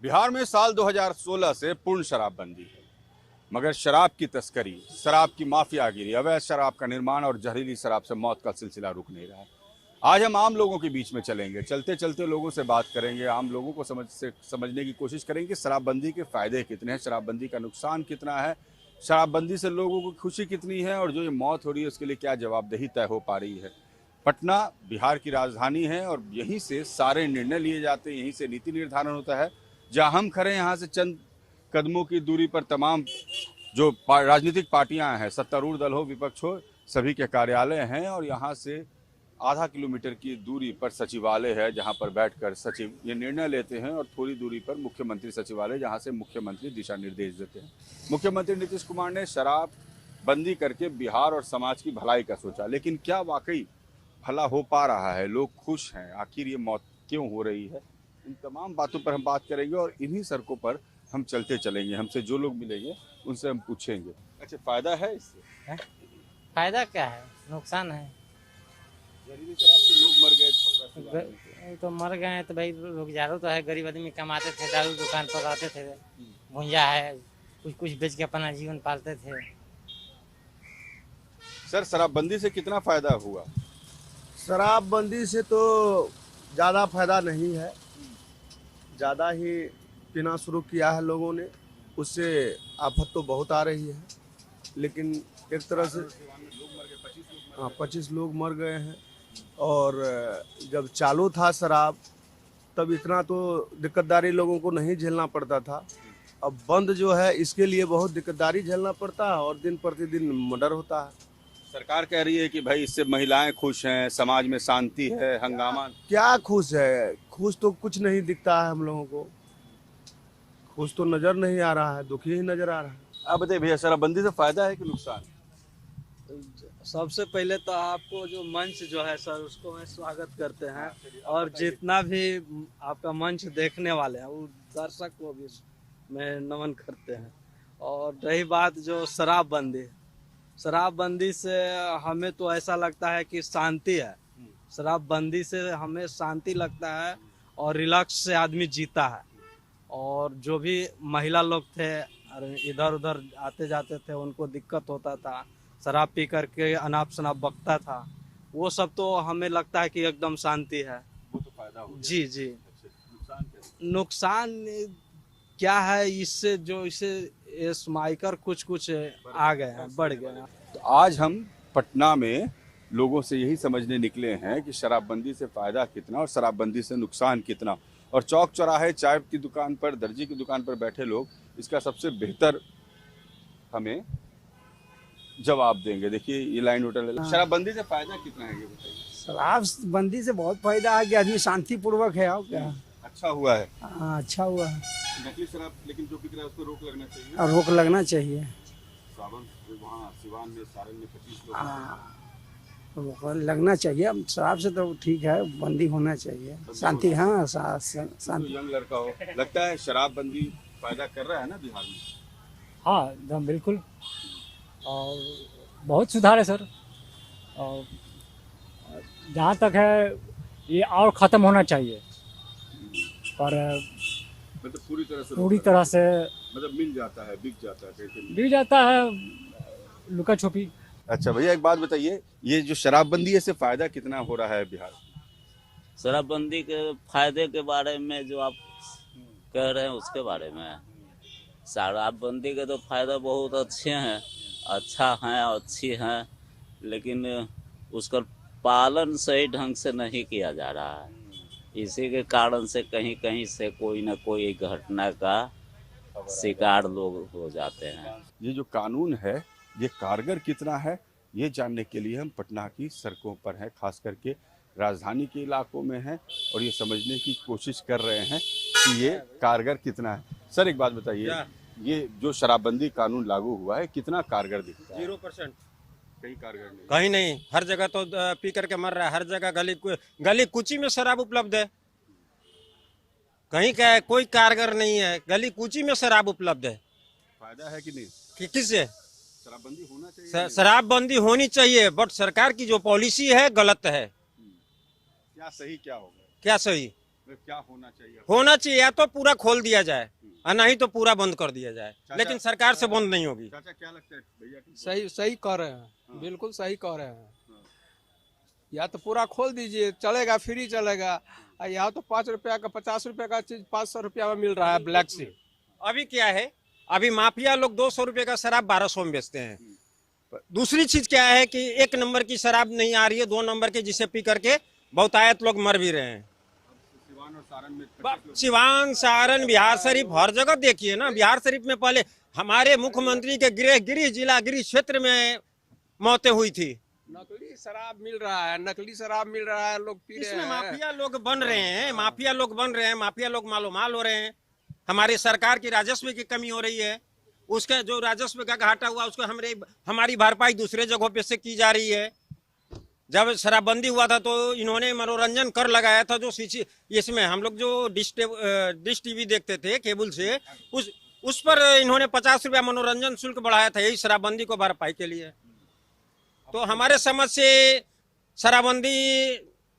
बिहार में साल 2016 से पूर्ण शराबबंदी है, मगर शराब की तस्करी, शराब की माफियागिरी, अवैध शराब का निर्माण और जहरीली शराब से मौत का सिलसिला रुक नहीं रहा है। आज हम आम लोगों के बीच में चलेंगे, चलते चलते लोगों से बात करेंगे, आम लोगों को समझने की कोशिश करेंगे कि शराबबंदी के फायदे कितने हैं, शराबबंदी का नुकसान कितना है, शराबबंदी से लोगों को खुशी कितनी है और जो ये मौत हो रही है उसके लिए क्या जवाबदेही तय हो पा रही है। पटना बिहार की राजधानी है और यहीं से सारे निर्णय लिए जाते हैं, यहीं से नीति निर्धारण होता है। जहां हम खड़े हैं यहाँ से चंद कदमों की दूरी पर तमाम जो राजनीतिक पार्टियां हैं, सत्तारूढ़ दल हो विपक्ष हो, सभी के कार्यालय हैं और यहाँ से आधा किलोमीटर की दूरी पर सचिवालय है, जहाँ पर बैठकर सचिव ये निर्णय लेते हैं और थोड़ी दूरी पर मुख्यमंत्री सचिवालय, जहाँ से मुख्यमंत्री दिशा निर्देश देते हैं। मुख्यमंत्री नीतीश कुमार ने शराब बंदी करके बिहार और समाज की भलाई का सोचा, लेकिन क्या वाकई भला हो पा रहा है? लोग खुश हैं? आखिर ये मौत क्यों हो रही है? इन तमाम बातों पर हम बात करेंगे और इन्हीं सड़कों पर हम चलते चलेंगे। हमसे जो लोग मिलेंगे उनसे हम पूछेंगे। अच्छा, फायदा है इससे? फायदा क्या है, नुकसान है। जहरीली शराब से लोग मर गए, छपरा से तो मर गए हैं तो भाई रोजगारों तो है, गरीब आदमी कमाते थे, दारू दुकान पर आते थे, भुंजा है, कुछ कुछ बेच के अपना जीवन पालते थे। सर, शराबबंदी से कितना फायदा हुआ? शराबबंदी से तो ज़्यादा फायदा नहीं है, ज़्यादा ही पीना शुरू किया है लोगों ने, उससे आफत तो बहुत आ रही है। लेकिन एक तरह से 25 लोग मर गए हैं और जब चालू था शराब तब इतना तो दिक्कतदारी लोगों को नहीं झेलना पड़ता था। अब बंद जो है इसके लिए बहुत दिक्कतदारी झेलना पड़ता है और दिन प्रतिदिन मर्डर होता है। सरकार कह रही है कि भाई इससे महिलाएं खुश हैं, समाज में शांति है, हंगामा। क्या खुश है? खुश तो कुछ नहीं दिखता है हम लोगों को, खुश तो नजर नहीं आ रहा है, दुखी ही नजर आ रहा है। आप बताइए भैया, शराबबंदी से फायदा है कि नुकसान? सबसे पहले तो आपको जो मंच जो है सर, उसको मैं स्वागत करते हैं और जितना भी आपका मंच देखने वाले हैं वो दर्शक को भी मैं नमन करते हैं। और रही बात जो शराबबंदी से हमें तो ऐसा लगता है कि शांति है। शराबबंदी से हमें शांति लगता है और रिलैक्स से आदमी जीता है। और जो भी महिला लोग थे इधर उधर आते जाते थे, उनको दिक्कत होता था, शराब पी करके अनाप शनाप बकता था, वो सब तो हमें लगता है कि एकदम शांति है। वो तो फायदा हो गया। जी जी। नुकसान क्या? नुकसान क्या है इससे, जो इसे स्माइकर कुछ आ गए हैं, बढ़ गए हैं। तो आज हम पटना में लोगों से यही समझने निकले हैं कि शराबबंदी से फायदा कितना और शराबबंदी से नुकसान कितना। और चौक चौराहे, चाय की दुकान पर, दर्जी की दुकान पर बैठे लोग इसका सबसे बेहतर हमें जवाब देंगे। देखिए ये लाइन होटल है। शराबबंदी से फायदा कितना है ये बताइए। शराबबंदी से बहुत फायदा है कि आदमी शांति पूर्वक है। और क्या अच्छा हुआ है। हाँ, अच्छा हुआ है। नकली शराब लेकिन जो बिक रहा है उसको रोक लगना चाहिए। रोक लगना चाहिए। सावन वहाँ सिवान में, सारण में 25 लोग। रोक लगना चाहिए। अब शराब से तो ठीक है, बंदी होना चाहिए, शांति। हाँ, शांति। यंग लड़का हो, लगता है शराबबंदी फायदा कर रहा है ना बिहार में? हाँ एकदम बिल्कुल, और बहुत सुधार है सर। और जहाँ तक है ये और ख़त्म होना चाहिए, पर मतलब पूरी तरह से मतलब मिल जाता है, बिक जाता है, बिक जाता है, लुका छुपी। अच्छा भैया, एक बात बताइए, ये जो शराबबंदी है इससे फायदा कितना हो रहा है बिहार? शराबबंदी के फायदे के बारे में जो आप कह रहे हैं उसके बारे में, शराबबंदी के तो फायदा बहुत अच्छे हैं, अच्छी हैं, लेकिन उसका पालन सही ढंग से नहीं किया जा रहा है। इसी के कारण से कहीं कहीं से कोई ना कोई घटना का शिकार लोग हो जाते हैं। ये जो कानून है ये कारगर कितना है, ये जानने के लिए हम पटना की सड़कों पर हैं, खास करके राजधानी के इलाकों में हैं और ये समझने की कोशिश कर रहे हैं कि ये कारगर कितना है। सर एक बात बताइए, ये जो शराबबंदी कानून लागू हुआ है कितना कारगर दिखता है? 0%। कहीं कारगर नहीं? कहीं नहीं, हर जगह तो पी करके मर रहा है, हर जगह गली कुची में शराब उपलब्ध है। कहीं का कोई कारगर नहीं है, गली कुची में शराब उपलब्ध है। फायदा है कि नहीं? किससे? शराबबंदी होना चाहिए। शराबबंदी होनी चाहिए, बट सरकार की जो पॉलिसी है गलत है। क्या सही क्या होगा? क्या सही? क्या होना चाहिए? होना चाहिए, या तो पूरा खोल दिया जाए और नहीं तो पूरा बंद कर दिया जाए, लेकिन सरकार से बंद नहीं होगी। चाचा क्या लगता है भैया? सही सही कह रहे हैं, बिल्कुल सही कह रहे हैं। या तो पूरा खोल दीजिए, चलेगा, फ्री चलेगा। यहाँ तो 5 रुपया का 50 रुपया का चीज 500 रुपया में मिल रहा है ब्लैक से। अभी क्या है, अभी माफिया लोग 200 रुपए का शराब 1200 में बेचते हैं। दूसरी चीज क्या है कि 1 नंबर की शराब नहीं आ रही है, 2 नंबर की, जिसे पी करके बहुतायत लोग मर भी रहे हैं। सिवान, सारण, बिहार शरीफ, हर जगह देखिए ना। बिहार शरीफ में पहले हमारे मुख्यमंत्री के गृह जिला गृह क्षेत्र में मौतें हुई थी। नकली शराब मिल रहा है, नकली शराब मिल रहा है, लोग पी रहे इसमें हैं। माफिया लोग बन रहे हैं, माफिया लोग बन रहे हैं, माफिया लोग मालोमाल हो रहे हैं। हमारी सरकार की राजस्व की कमी हो रही है, उसका जो राजस्व का घाटा हुआ उसको हमारी भरपाई दूसरे जगहों पे से की जा रही है। जब शराबबंदी हुआ था तो इन्होंने मनोरंजन कर लगाया था, जो इसमें हम लोग जो डिश टीवी देखते थे केबल से, उस पर इन्होंने 50 रुपया मनोरंजन शुल्क बढ़ाया था, यही शराबबंदी को भरपाई के लिए। तो हमारे समझ से शराबबंदी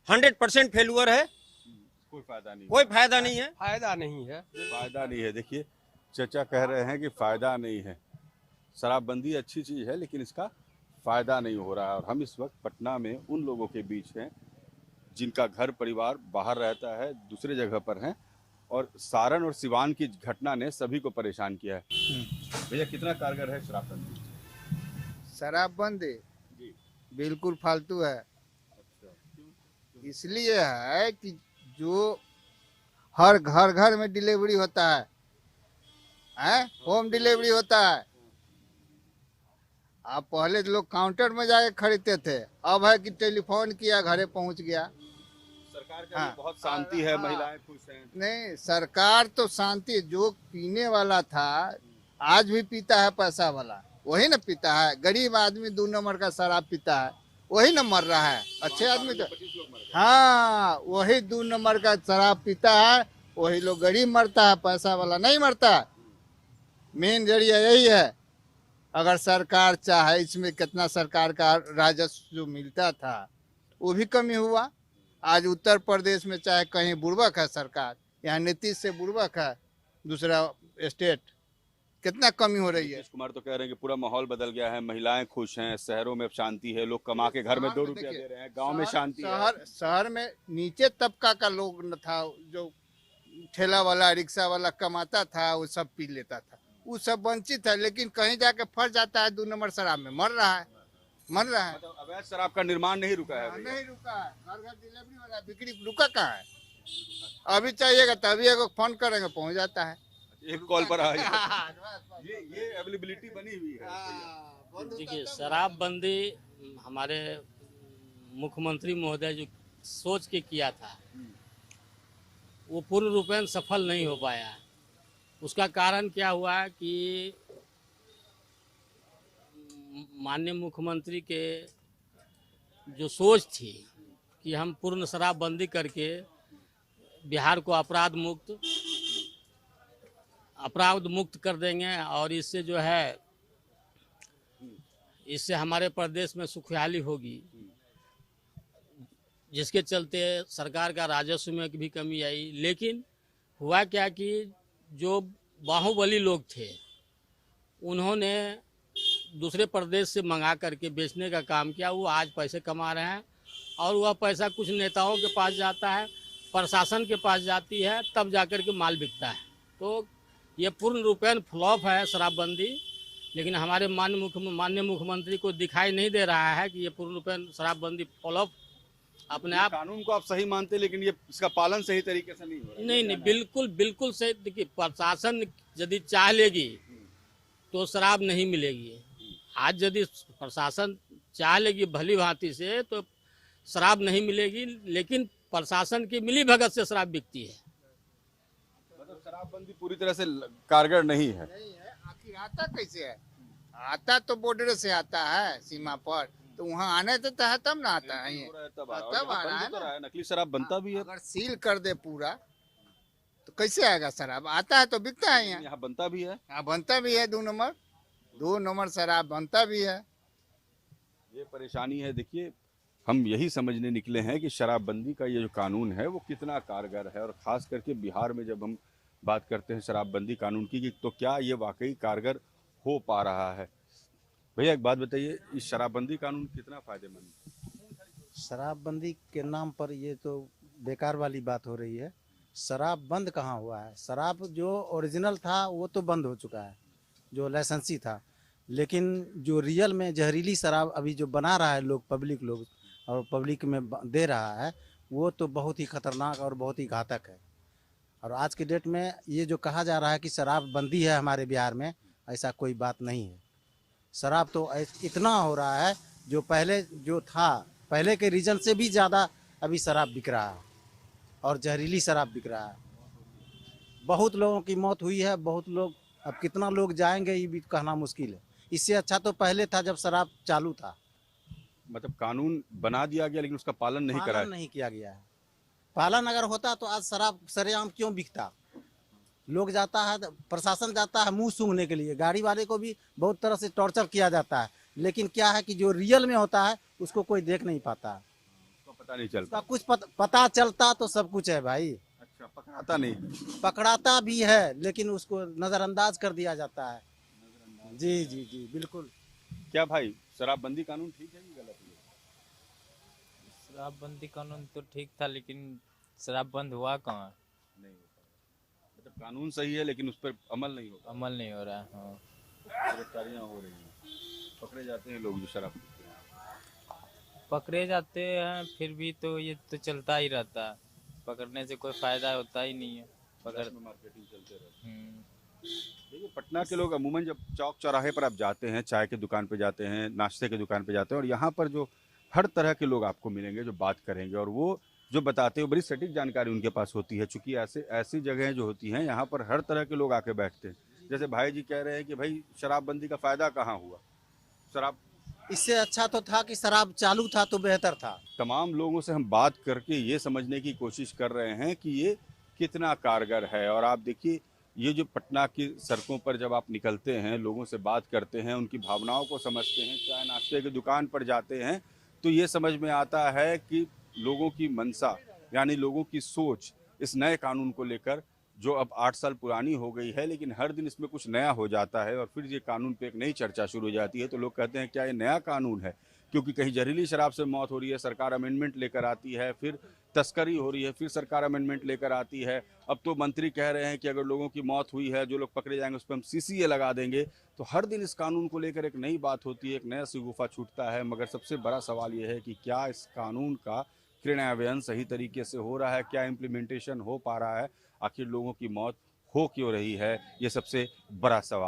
100% फेल्यूर है, कोई फायदा नहीं, कोई फायदा नहीं है। फायदा नहीं है, फायदा नहीं है। देखिए चाचा कह रहे हैं कि फायदा नहीं है, शराबबंदी अच्छी चीज है लेकिन इसका फायदा नहीं हो रहा है। और हम इस वक्त पटना में उन लोगों के बीच हैं जिनका घर परिवार बाहर रहता है, दूसरे जगह पर हैं, और सारण और सिवान की घटना ने सभी को परेशान किया है। भैया कितना कारगर है शराबबंदी? शराबबंदी बिल्कुल फालतू है। इसलिए है कि जो हर घर में डिलीवरी होता है, होम डिलीवरी होता है। अब पहले लोग काउंटर में जाके खरीदते थे, अब है कि टेलीफोन किया, घरे पहुंच गया। सरकार का भी बहुत शांति है, महिलाएं खुश हैं। नहीं, सरकार तो शांति, जो पीने वाला था आज भी पीता है, पैसा वाला वही ना पीता है। गरीब आदमी 2 नंबर का शराब पीता है, वही ना मर रहा है। अच्छे आदमी तो हाँ, वही 2 नंबर का शराब पीता है, वही लोग गरीब मरता है, पैसा वाला नहीं मरता। मेन जरिया यही है। अगर सरकार चाहे, इसमें कितना सरकार का राजस्व जो मिलता था वो भी कमी हुआ। आज उत्तर प्रदेश में चाहे कहीं बुर्बक है सरकार, यहाँ नीतीश से बुर्बक है दूसरा स्टेट, कितना कमी हो रही है। नीतीश कुमार तो कह रहे हैं कि पूरा माहौल बदल गया है, महिलाएं खुश हैं, शहरों में शांति है, लोग कमा के घर में 2 रुपया दे रहे हैं, गांव में शांति है। शहर में नीचे तबका का लोग न था, जो ठेला वाला रिक्शा वाला कमाता था वो सब पी लेता था, वो सब वंचित है। लेकिन कहीं जाके फंस जाता है 2 नंबर शराब में, मर रहा है। मतलब अवैध शराब का निर्माण नहीं रुका है? नहीं रुका है, घर डिलीवरी हो रहा है, बिक्री रुका कहाँ है? अभी चाहिएगा तभी एगो फोन करेंगे, पहुंच जाता है, एक कॉल पर आ जाता है। ये अवेलेबिलिटी बनी हुई है। देखिए, शराबबंदी हमारे मुख्यमंत्री महोदय जो सोच के किया था वो पूर्ण रूपेण सफल नहीं हो पाया। उसका कारण क्या हुआ कि माननीय मुख्यमंत्री के जो सोच थी कि हम पूर्ण शराबबंदी करके बिहार को अपराध मुक्त कर देंगे और इससे जो है, इससे हमारे प्रदेश में सुखहाली होगी, जिसके चलते सरकार का राजस्व में भी कमी आई। लेकिन हुआ क्या कि जो बाहुबली लोग थे उन्होंने दूसरे प्रदेश से मंगा करके बेचने का काम किया। वो आज पैसे कमा रहे हैं और वह पैसा कुछ नेताओं के पास जाता है, प्रशासन के पास जाती है, तब जाकर के माल बिकता है। तो ये पूर्ण रूपेण फ्लॉप है शराबबंदी। लेकिन हमारे माननीय मुख्यमंत्री को दिखाई नहीं दे रहा है कि ये पूर्ण रूपेण शराबबंदी फ्लॉप अपने आप। कानून को आप सही मानते, लेकिन ये इसका पालन सही तरीके से नहीं हो रहा। नहीं, बिल्कुल सही। देखिए, प्रशासन यदि चाह लेगी तो शराब नहीं मिलेगी। आज यदि प्रशासन चाह लेगी भली भांति से तो शराब नहीं मिलेगी, लेकिन प्रशासन की मिली भगत से शराब बिकती है। मतलब शराबबंदी पूरी तरह से कारगर नहीं है। आखिर आता कैसे है? आता तो बॉर्डर से आता है, सीमा पर, तो वहाँ आने देता है तब ना आता है। तब आ रहा है ना। नकली शराब बनता भी है। अगर सील कर दे पूरा तो कैसे आएगा शराब? आता है तो बिकता है। यहाँ बनता भी है, यहाँ बनता भी है 2 नंबर शराब बनता भी है। ये परेशानी है। देखिए, हम यही समझने निकले हैं कि शराबबंदी का ये जो कानून है वो कितना कारगर है, और ख़ास करके बिहार में जब हम बात करते हैं शराबबंदी कानून की, तो क्या ये वाकई कारगर हो पा रहा है। भैया एक बात बताइए, इस शराबबंदी कानून कितना फ़ायदेमंद है? शराबबंदी के नाम पर ये तो बेकार वाली बात हो रही है। शराब बंद कहाँ हुआ है? शराब जो ओरिजिनल था वो तो बंद हो चुका है, जो लाइसेंसी था, लेकिन जो रियल में जहरीली शराब अभी जो बना रहा है लोग, पब्लिक लोग, और पब्लिक में दे रहा है, वो तो बहुत ही खतरनाक और बहुत ही घातक है। और आज के डेट में ये जो कहा जा रहा है कि शराब बंदी है हमारे बिहार में, ऐसा कोई बात नहीं है। शराब तो इतना हो रहा है, जो पहले जो था, पहले के रीजन से भी ज़्यादा अभी शराब बिक रहा है, और जहरीली शराब बिक रहा है। बहुत लोगों की मौत हुई है, बहुत लोग, अब कितना लोग जाएंगे ये भी कहना मुश्किल है। इससे अच्छा तो पहले था जब शराब चालू था। मतलब कानून बना दिया गया लेकिन उसका पालन नहीं करा पालन नहीं किया गया है। पालन अगर होता तो आज शराब सरेआम क्यों बिकता? लोग जाता है, प्रशासन जाता है मुंह सूंघने के लिए, गाड़ी वाले को भी बहुत तरह से टॉर्चर किया जाता है, लेकिन क्या है कि जो रियल में होता है उसको कोई देख नहीं पाता, उसका पता नहीं चलता। कुछ पता चलता तो सब कुछ है भाई। अच्छा, पकड़ाता नहीं? पकड़ाता भी है लेकिन उसको नजरअंदाज कर दिया जाता है। जी जी जी बिल्कुल। क्या भाई, शराबबंदी कानून ठीक है कि गलत है? शराबबंदी कानून तो ठीक था, लेकिन शराब बंद हुआ कहाँ? नहीं होता, मतलब कानून सही है लेकिन उस पर अमल नहीं होता। अमल नहीं हो रहा है। हाँ, गिरफ्तारियां हो रही हैं, पकड़े जाते हैं लोग जो शराब पीते हैं। पकड़े जाते हैं, फिर भी तो ये तो चलता ही रहता है, पकड़ने से कोई फायदा होता ही नहीं है। पकड़ में मार्केटिंग चलते रहती है। देखिए, पटना के लोग अमूमन जब चौक चौराहे पर आप जाते हैं, चाय की दुकान पे जाते हैं, नाश्ते की दुकान पे जाते हैं, और यहाँ पर जो हर तरह के लोग आपको मिलेंगे जो बात करेंगे, और वो जो बताते हैं बड़ी सटीक जानकारी उनके पास होती है, चूंकि ऐसी जगहें जो होती हैं यहाँ पर हर तरह के लोग आके बैठते हैं। जैसे भाई जी कह रहे हैं कि भाई शराबबंदी का फायदा कहाँ हुआ? शराब इससे अच्छा तो था कि शराब चालू था तो बेहतर था। तमाम लोगों से हम बात करके ये समझने की कोशिश कर रहे हैं कि ये कितना कारगर है। और आप देखिए, ये जो पटना की सड़कों पर जब आप निकलते हैं, लोगों से बात करते हैं, उनकी भावनाओं को समझते हैं, चाय नाश्ते की दुकान पर जाते हैं, तो ये समझ में आता है कि लोगों की मंशा, यानी लोगों की सोच इस नए कानून को लेकर, जो अब 8 साल पुरानी हो गई है, लेकिन हर दिन इसमें कुछ नया हो जाता है, और फिर ये कानून पे एक नई चर्चा शुरू हो जाती है। तो लोग कहते हैं क्या ये नया कानून है? क्योंकि कहीं जहरीली शराब से मौत हो रही है, सरकार अमेंडमेंट लेकर आती है, फिर तस्करी हो रही है, फिर सरकार अमेंडमेंट लेकर आती है। अब तो मंत्री कह रहे हैं कि अगर लोगों की मौत हुई है, जो लोग पकड़े जाएंगे उस पर हम CCA लगा देंगे। तो हर दिन इस कानून को लेकर एक नई बात होती है, एक नया शिगुफा छूटता है। मगर सबसे बड़ा सवाल ये है कि क्या इस कानून का क्रियान्वयन सही तरीके से हो रहा है? क्या इम्प्लीमेंटेशन हो पा रहा है? आखिर लोगों की मौत हो क्यों रही है? ये सबसे बड़ा सवाल